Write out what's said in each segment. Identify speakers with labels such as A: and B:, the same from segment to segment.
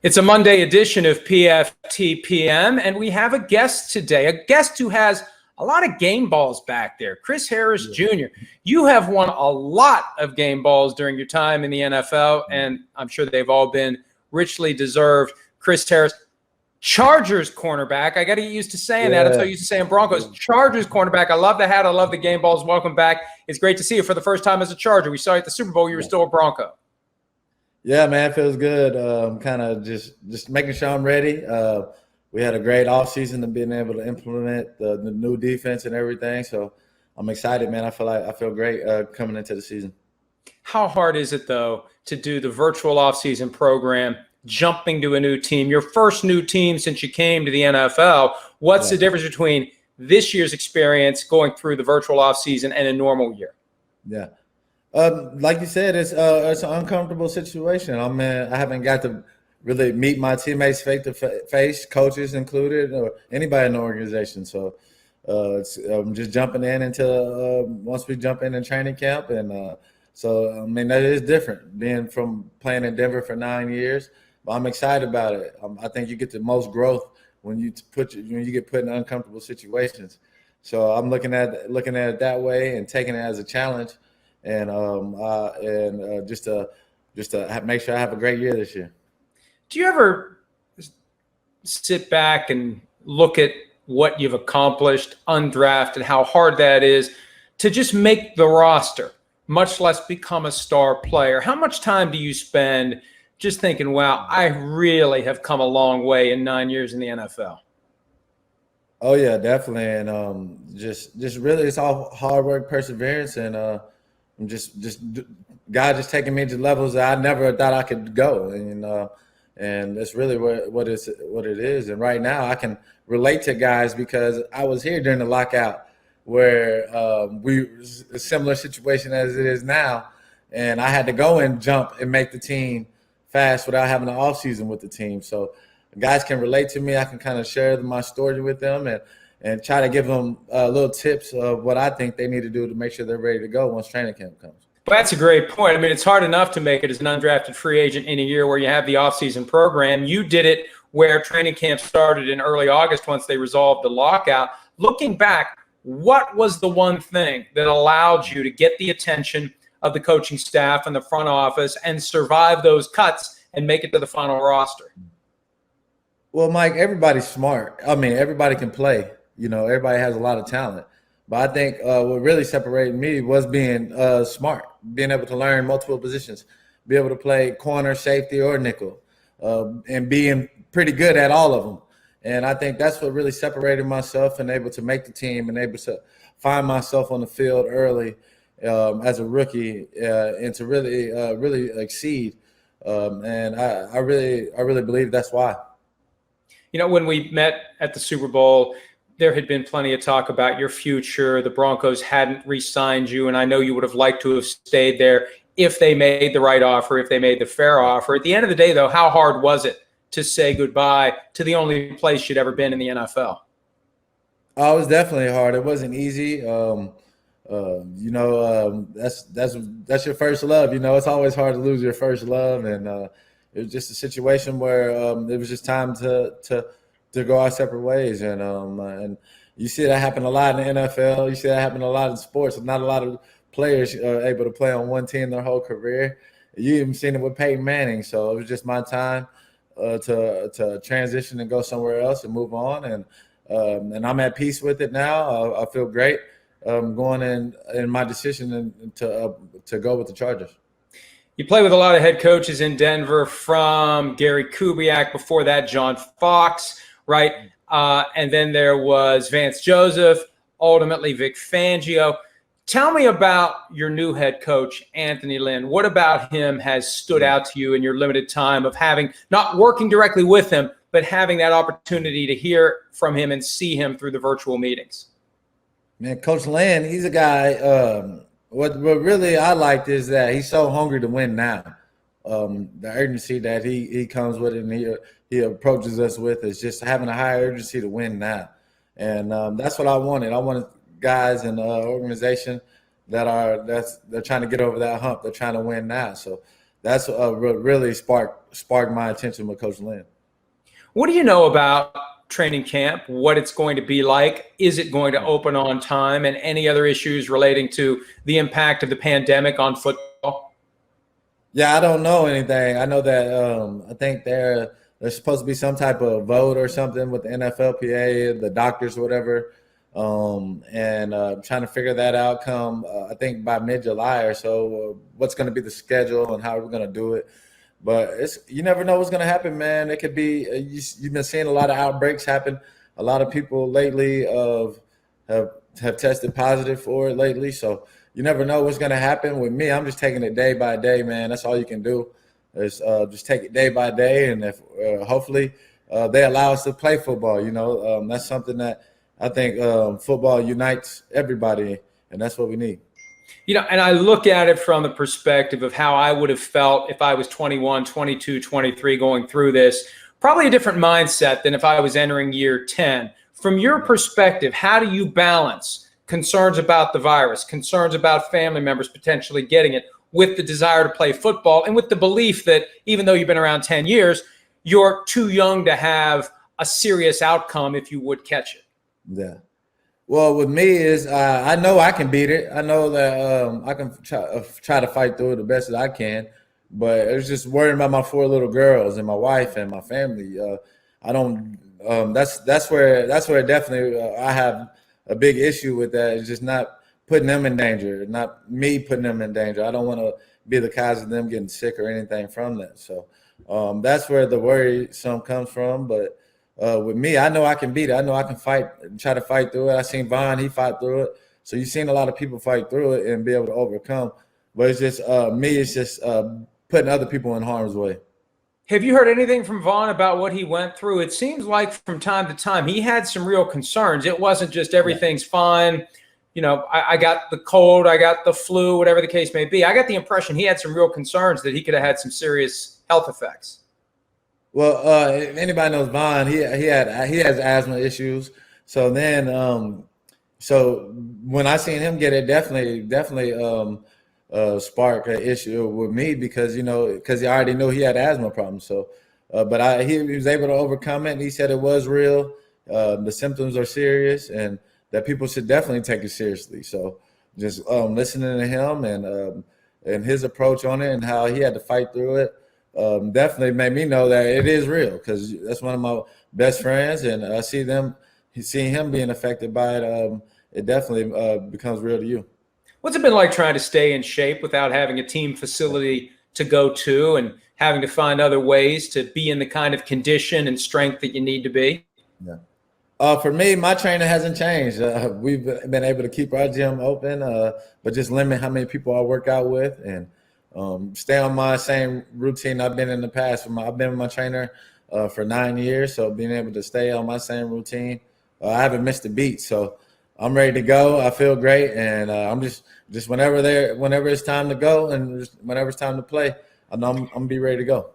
A: It's a Monday edition of PFTPM, and we have a guest today, a guest who has a lot of game balls back there. Chris Harris Jr. You have won a lot of game balls during your time in the NFL, and I'm sure they've all been richly deserved. Chris Harris, Chargers cornerback. I got to get used to saying that. I'm so used to saying Broncos. Chargers cornerback. I love the hat. I love the game balls. Welcome back. It's great to see you for the first time as a Charger. We saw you at the Super Bowl. You were still a Bronco.
B: Yeah, man, it feels good. Kind of just making sure I'm ready. We had a great offseason and being able to implement the new defense and everything. So I'm excited, man. I feel great coming into the season.
A: How hard is it, though, to do the virtual offseason program, jumping to a new team, your first new team since you came to the NFL? What's the difference between this year's experience going through the virtual offseason and a normal year?
B: Yeah. Like you said, it's an uncomfortable situation. I mean, I haven't got to really meet my teammates face to face, coaches included, or anybody in the organization. So I'm just jumping in until once we jump in training camp, and so I mean that is different. Being from playing in Denver for 9 years, but I'm excited about it. I think you get the most growth when you get put in uncomfortable situations. So I'm looking at it that way and taking it as a challenge. And just to make sure I have a great year this year.
A: Do you ever sit back and look at what you've accomplished, undrafted, how hard that is to just make the roster, much less become a star player? How much time do you spend just thinking, wow, I really have come a long way in 9 years in the NFL?
B: Oh yeah, definitely. And just really, it's all hard work, perseverance, and God just taking me to levels that I never thought I could go, and that's really what it is. And right now, I can relate to guys because I was here during the lockout, where a similar situation as it is now, and I had to go and jump and make the team fast without having an off season with the team. So guys can relate to me. I can kind of share my story with them and try to give them little tips of what I think they need to do to make sure they're ready to go once training camp comes.
A: Well, that's a great point. I mean, it's hard enough to make it as an undrafted free agent in a year where you have the offseason program. You did it where training camp started in early August once they resolved the lockout. Looking back, what was the one thing that allowed you to get the attention of the coaching staff and the front office and survive those cuts and make it to the final roster?
B: Well, Mike, everybody's smart. I mean, everybody can play. Everybody has a lot of talent. But I think what really separated me was being smart, being able to learn multiple positions, be able to play corner, safety, or nickel, and being pretty good at all of them. And I think that's what really separated myself and able to make the team and able to find myself on the field early as a rookie and to really exceed. And I really believe that's why.
A: When we met at the Super Bowl, there had been plenty of talk about your future. The Broncos hadn't re-signed you, and I know you would have liked to have stayed there if they made the right offer, if they made the fair offer. At the end of the day, though, how hard was it to say goodbye to the only place you'd ever been in the NFL?
B: Oh, it was definitely hard. It wasn't easy. That's your first love. It's always hard to lose your first love, and it was just a situation where it was just time to go our separate ways, and you see that happen a lot in the NFL. You see that happen a lot in sports. Not a lot of players are able to play on one team their whole career. You even seen it with Peyton Manning. So it was just my time to transition and go somewhere else and move on, and I'm at peace with it now. I feel great going in my decision to go with the Chargers.
A: You play with a lot of head coaches in Denver, from Gary Kubiak, before that John Fox, right? And then there was Vance Joseph, ultimately Vic Fangio. Tell me about your new head coach, Anthony Lynn. What about him has stood out to you in your limited time of not working directly with him, but having that opportunity to hear from him and see him through the virtual meetings?
B: Man, Coach Lynn, he's a guy. What really I liked is that he's so hungry to win now. The urgency that he comes with and he approaches us with is just having a high urgency to win now. And that's what I wanted. I wanted guys in the organization they're trying to get over that hump. They're trying to win now. So that's really sparked my attention with Coach Lynn.
A: What do you know about training camp, what it's going to be like? Is it going to open on time, and any other issues relating to the impact of the pandemic on football?
B: Yeah, I don't know anything. I know that I think there's supposed to be some type of vote or something with the NFLPA, the doctors, whatever, and trying to figure that out come I think by mid-July or so. What's going to be the schedule and how we're going to do it? But you never know what's going to happen, man. It could be you've been seeing a lot of outbreaks happen. A lot of people lately have tested positive for it lately, so you never know what's going to happen. With me, I'm just taking it day by day, man. That's all you can do is just take it day by day, and if hopefully they allow us to play football. That's something that I think football unites everybody, and that's what we need.
A: And I look at it from the perspective of how I would have felt if I was 21, 22, 23 going through this. Probably a different mindset than if I was entering year 10. From your perspective, how do you balance concerns about the virus, concerns about family members potentially getting it, with the desire to play football, and with the belief that even though you've been around 10 years, you're too young to have a serious outcome if you would catch it?
B: Yeah. Well, with me is I know I can beat it. I know that I can try to fight through it the best as I can. But it's just worrying about my 4 little girls and my wife and my family. I don't. That's where definitely I have a big issue with that. It's just not putting them in danger, not me putting them in danger. I don't want to be the cause of them getting sick or anything from that. So that's where the worry some comes from. But with me, I know I can beat it. I know I can fight and try to fight through it. I seen Vaughn, he fought through it. So you've seen a lot of people fight through it and be able to overcome. But it's just me, it's just putting other people in harm's way.
A: Have you heard anything from Vaughn about what he went through? It seems like from time to time he had some real concerns. It wasn't just everything's fine. I got the cold, I got the flu, whatever the case may be. I got the impression he had some real concerns that he could have had some serious health effects.
B: Well, if anybody knows Vaughn, he has asthma issues. So then, so when I seen him get it, definitely spark an issue with me because he already knew he had asthma problems. So, but he was able to overcome it. And he said it was real. The symptoms are serious, and that people should definitely take it seriously. So, just listening to him and his approach on it and how he had to fight through it. Definitely made me know that it is real because that's one of my best friends, and I seeing him being affected by it. It definitely becomes real to you.
A: What's it been like trying to stay in shape without having a team facility to go to and having to find other ways to be in the kind of condition and strength that you need to be?
B: Yeah. For me, my training hasn't changed. We've been able to keep our gym open, but just limit how many people I work out with and stay on my same routine I've been in the past. I've been with my trainer for 9 years, so being able to stay on my same routine, I haven't missed a beat. So I'm ready to go. I feel great, and I'm just whenever it's time to go and whenever it's time to play, I'm gonna be ready to go.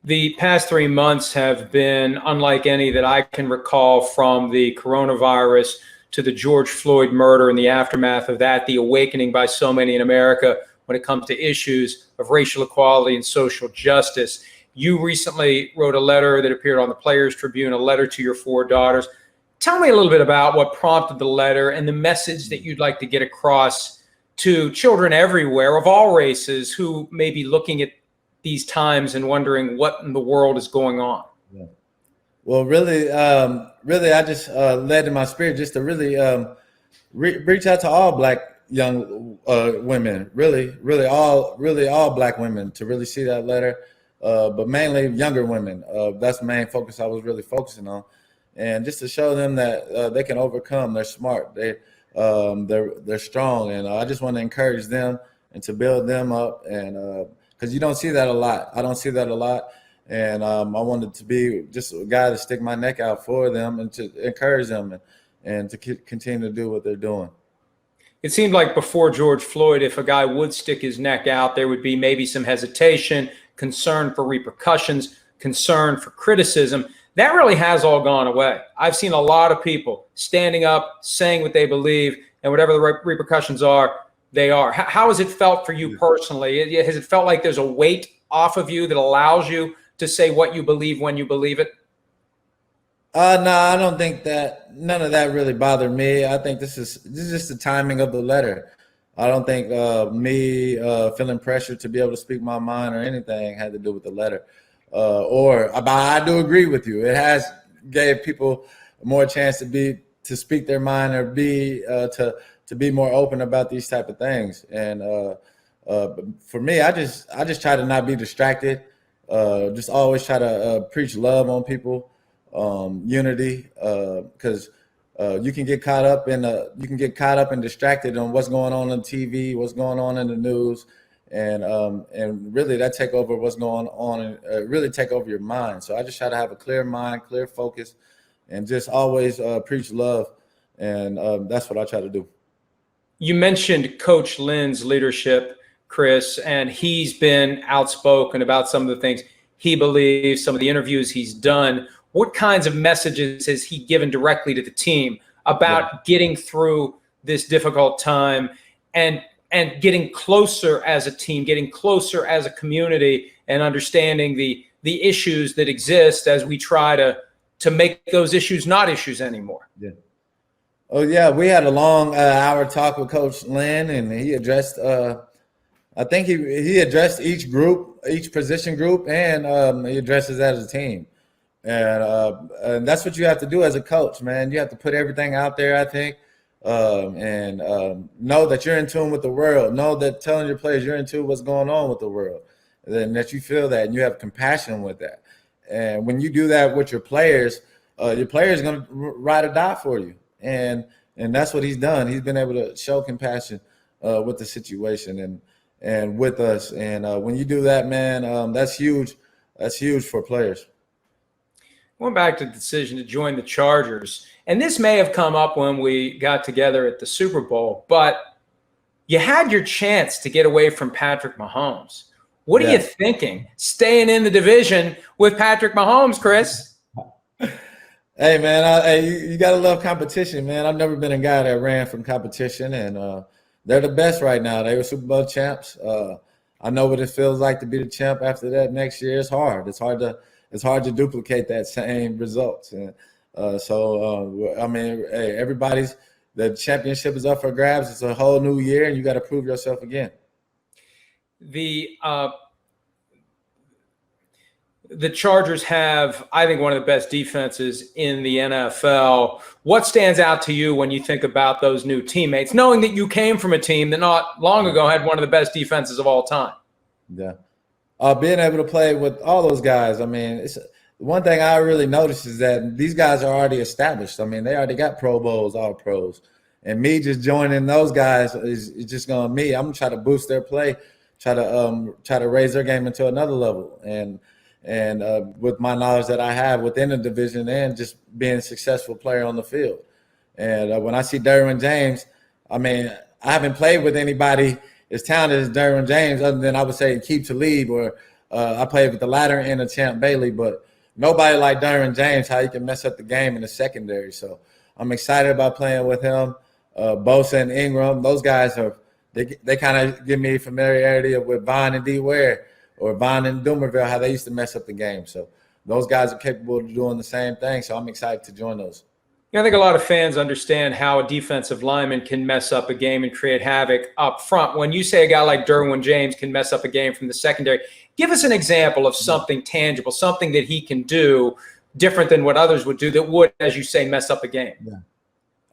A: The past 3 months have been unlike any that I can recall, from the coronavirus to the George Floyd murder and the aftermath of that, the awakening by so many in America when it comes to issues of racial equality and social justice. You recently wrote a letter that appeared on the Players Tribune, a letter to your 4 daughters. Tell me a little bit about what prompted the letter and the message that you'd like to get across to children everywhere of all races who may be looking at these times and wondering what in the world is going on.
B: Yeah. Well, really, I just led in my spirit just to really reach out to all Black young women, really all Black women, to really see that letter, but mainly younger women. That's the main focus I was really focusing on, and just to show them that they can overcome. They're smart. They're strong, and I just want to encourage them and to build them up, and because you don't see that a lot. I don't see that a lot, and I wanted to be just a guy to stick my neck out for them and to encourage them and to continue to do what they're doing.
A: It seemed like before George Floyd, if a guy would stick his neck out, there would be maybe some hesitation, concern for repercussions, concern for criticism. That really has all gone away. I've seen a lot of people standing up, saying what they believe, and whatever the repercussions are, They are. How has it felt for you personally? Has it felt like there's a weight off of you that allows you to say what you believe when you believe it?
B: No, I don't think that. None of that really bothered me. I think this is just the timing of the letter. I don't think me feeling pressure to be able to speak my mind or anything had to do with the letter. But I do agree with you. It has gave people more chance to speak their mind or to be more open about these type of things. And for me, I just try to not be distracted. Just always try to preach love on people, unity, because you can get caught up and distracted on what's going on TV, what's going on in the news, and really that take over what's going on and really take over your mind. So I just try to have a clear mind, clear focus, and just always preach love, and that's what I try to do.
A: You mentioned Coach Lynn's leadership, Chris, and he's been outspoken about some of the things he believes, some of the interviews he's done. What kinds of messages has he given directly to the team about getting through this difficult time and getting closer as a team, getting closer as a community, and understanding the issues that exist as we try to make those issues not issues anymore?
B: Yeah. Oh yeah, we had a long hour talk with Coach Lynn, and he addressed. I think he addressed each position group, and he addresses that as a team. And that's what you have to do as a coach, man. You have to put everything out there, I think, and know that you're in tune with the world. Know that telling your players you're in tune with what's going on with the world, and that you feel that and you have compassion with that. And when you do that with your players are going to ride or die for you. And that's what he's done. He's been able to show compassion with the situation and with us. And when you do that, man, that's huge. That's huge for players.
A: Going back to the decision to join the Chargers, and this may have come up when we got together at the Super Bowl, but you had your chance to get away from Patrick Mahomes. What are you thinking? Staying in the division with Patrick Mahomes, Chris?
B: Hey, man, you got to love competition, man. I've never been a guy that ran from competition, and they're the best right now. They were Super Bowl champs. I know what it feels like to be the champ after that next year. It's hard. It's hard to duplicate that same results. And I mean, hey, the championship is up for grabs. It's a whole new year, and you got to prove yourself again.
A: The Chargers have, I think, one of the best defenses in the NFL. What stands out to you when you think about those new teammates, knowing that you came from a team that not long ago had one of the best defenses of all time?
B: Yeah. Being able to play with all those guys, I mean, it's one thing I really noticed is that these guys are already established. I mean, they already got Pro Bowls, all pros. And me just joining those guys is just going to me. I'm going to try to boost their play, try to raise their game into another level. And with my knowledge that I have within the division and just being a successful player on the field. And when I see Derwin James, I mean, I haven't played with anybody as talented as Derwin James other than I would say Keith Talib, or I played with the latter end of Champ Bailey, but nobody like Derwin James, how he can mess up the game in the secondary. So I'm excited about playing with him. Bosa and Ingram, those guys they kind of give me familiarity with Vaughn and D. Ware, or Vaughn and Dumerville, how they used to mess up the game. So those guys are capable of doing the same thing. So I'm excited to join those.
A: Yeah, I think a lot of fans understand how a defensive lineman can mess up a game and create havoc up front. When you say a guy like Derwin James can mess up a game from the secondary, give us an example of something tangible, something that he can do different than what others would do that would, as you say, mess up a game.
B: Yeah.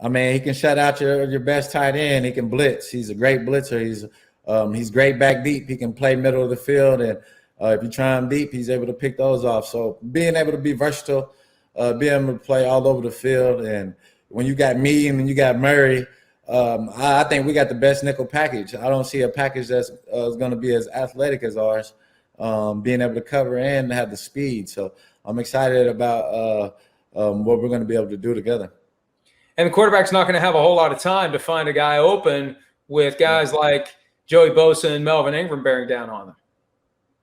B: I mean, he can shut out your best tight end. He can blitz. He's a great blitzer. He's great back deep. He can play middle of the field, and if you try him deep, he's able to pick those off. So being able to be versatile, being able to play all over the field, and when you got me and then you got Murray, I think we got the best nickel package. I don't see a package that's going to be as athletic as ours, being able to cover and have the speed. So I'm excited about what we're going to be able to do together.
A: And the quarterback's not going to have a whole lot of time to find a guy open with guys like Joey Bosa and Melvin Ingram bearing down on them.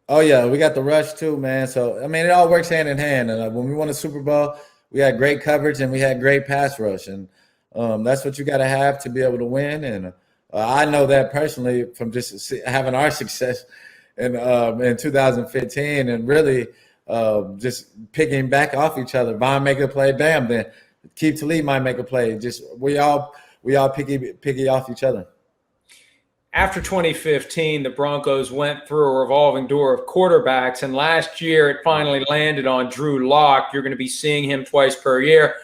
B: Oh, yeah, we got the rush too, man. So, I mean, it all works hand in hand. And when we won the Super Bowl, we had great coverage and we had great pass rush. And that's what you got to have to be able to win. And I know that personally from just having our success in 2015 and really just picking back off each other. Von make a play, bam, then Keith Talib might make a play. Just we all picky off each other.
A: After 2015, the Broncos went through a revolving door of quarterbacks, and last year it finally landed on Drew Lock. You're going to be seeing him twice per year.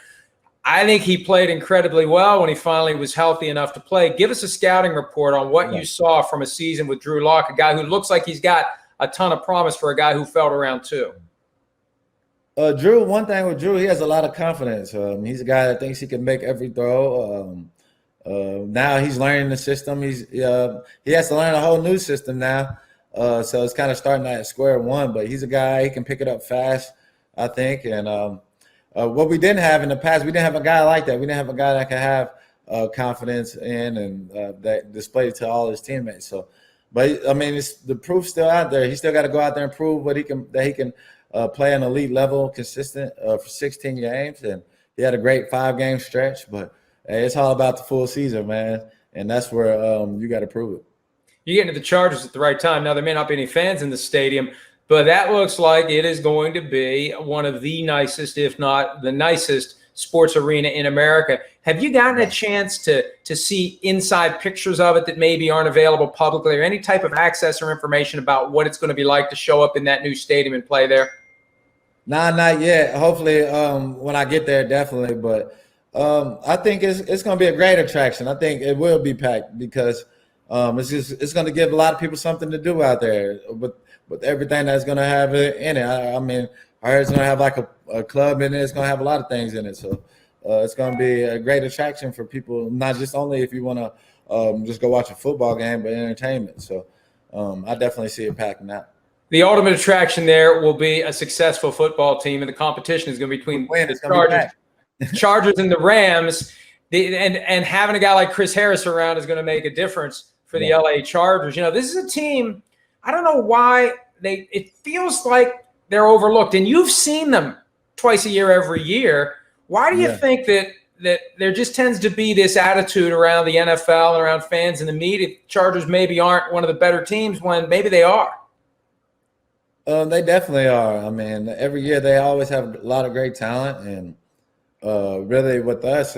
A: I think he played incredibly well when he finally was healthy enough to play. Give us a scouting report on what you saw from a season with Drew Lock, a guy who looks like he's got a ton of promise for a guy who fell to round 2.
B: Drew, one thing with Drew, he has a lot of confidence. He's a guy that thinks he can make every throw. Now he's learning the system. He has to learn a whole new system now. So it's kind of starting at square one, but he's a guy, he can pick it up fast, I think. And what we didn't have in the past, we didn't have a guy like that. We didn't have a guy that could have confidence in and that display to all his teammates. So, but I mean, the proof's still out there. He still got to go out there and prove that he can play an elite level, consistent for 16 games. And he had a great 5-game stretch, but hey, it's all about the full season, man, and that's where you got to prove it.
A: You get into the Chargers at the right time. Now, there may not be any fans in the stadium, but that looks like it is going to be one of the nicest, if not the nicest, sports arena in America. Have you gotten a chance to see inside pictures of it that maybe aren't available publicly, or any type of access or information about what it's going to be like to show up in that new stadium and play there?
B: Nah, not yet. Hopefully, when I get there, definitely, but I think it's going to be a great attraction. I think it will be packed because it's going to give a lot of people something to do out there with everything that's going to have it in it. I mean, I heard it's going to have like a club in it. It's going to have a lot of things in it. So it's going to be a great attraction for people, not just only if you want to just go watch a football game, but entertainment. So I definitely see it packing out.
A: The ultimate attraction there will be a successful football team, and the competition is going to be between the Chargers and the Rams, and having a guy like Chris Harris around is going to make a difference for the LA Chargers. You know, this is a team, I don't know why it feels like they're overlooked, and you've seen them twice a year every year. Why do you think that there just tends to be this attitude around the NFL and around fans and the media? Chargers maybe aren't one of the better teams when maybe they are.
B: They definitely are. I mean, every year they always have a lot of great talent, and really with us,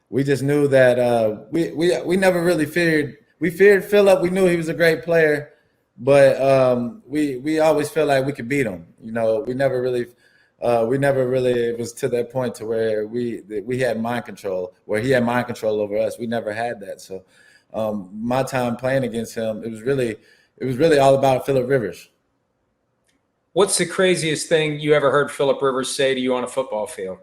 B: we just knew that we never really feared. We feared Phillip. We knew he was a great player, but we always felt like we could beat him. You know, we never really it was to that point to where we had mind control, where he had mind control over us. We never had that. So my time playing against him, it was really all about Phillip Rivers.
A: What's the craziest thing you ever heard Phillip Rivers say to you on a football field?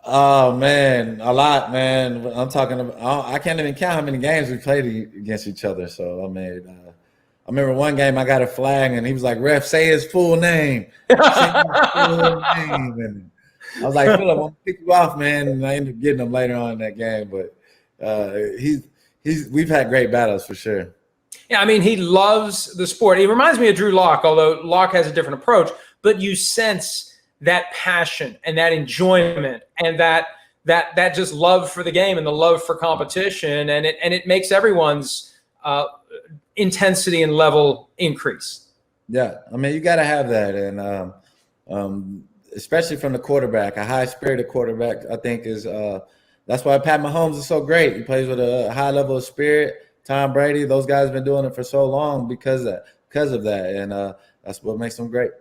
B: Oh man, a lot, man. I'm talking about, I can't even count how many games we played against each other. So I mean, I remember one game I got a flag and he was like, "Ref, say his full name." Say his full name. And I was like, "Phillip, I'm gonna pick you off, man." And I ended up getting him later on in that game. But we've had great battles for sure.
A: Yeah, I mean, he loves the sport. He reminds me of Drew Lock, although Lock has a different approach. But you sense that passion and that enjoyment and that just love for the game and the love for competition, and it makes everyone's intensity and level increase.
B: Yeah, I mean, you got to have that, and especially from the quarterback, a high-spirited quarterback, I think is that's why Pat Mahomes is so great. He plays with a high level of spirit. Tom Brady, those guys have been doing it for so long because of that, and that's what makes them great.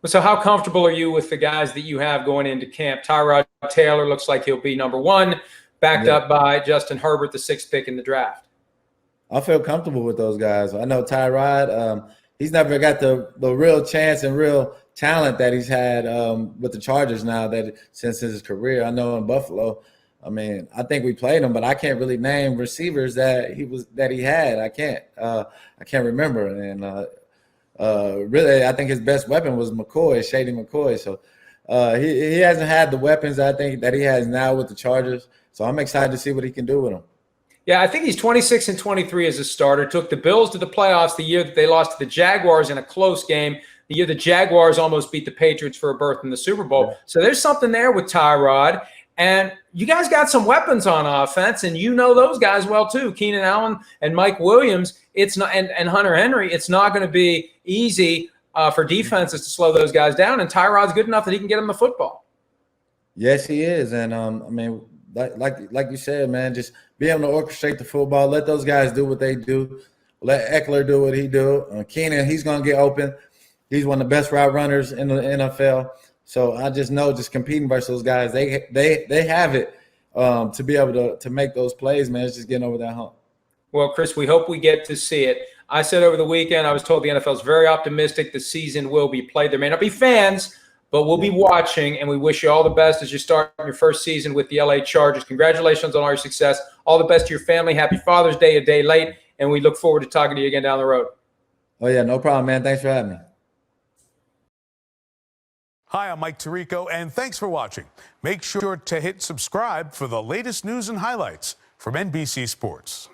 A: So how comfortable are you with the guys that you have going into camp? Tyrod Taylor looks like he'll be number 1, backed up by Justin Herbert, the 6th pick in the draft.
B: I feel comfortable with those guys. I know Tyrod, he's never got the real chance and real talent that he's had with the Chargers now since his career. I know in Buffalo, I mean, I think we played him, but I can't really name receivers that he had. I can't remember. And really, I think his best weapon was Shady McCoy. So he hasn't had the weapons I think that he has now with the Chargers. So I'm excited to see what he can do with them.
A: Yeah, I think he's 26-23 as a starter. Took the Bills to the playoffs the year that they lost to the Jaguars in a close game. The year the Jaguars almost beat the Patriots for a berth in the Super Bowl. Yeah. So there's something there with Tyrod. And you guys got some weapons on offense, and you know those guys well too. Keenan Allen and Mike Williams. It's not, and Hunter Henry. It's not going to be easy for defenses to slow those guys down. And Tyrod's good enough that he can get them the football.
B: Yes, he is. And I mean, like you said, man, just be able to orchestrate the football. Let those guys do what they do. Let Eckler do what he do. Keenan, he's going to get open. He's one of the best route runners in the NFL. So I just know, just competing versus those guys, they have it to be able to make those plays, man. It's just getting over that hump.
A: Well, Chris, we hope we get to see it. I said over the weekend, I was told the NFL is very optimistic the season will be played. There may not be fans, but we'll be watching, and we wish you all the best as you start your first season with the LA Chargers. Congratulations on all your success. All the best to your family. Happy Father's Day a day late, and we look forward to talking to you again down the road.
B: Oh, yeah, no problem, man. Thanks for having me.
C: Hi, I'm Mike Tirico, and thanks for watching. Make sure to hit subscribe for the latest news and highlights from NBC Sports.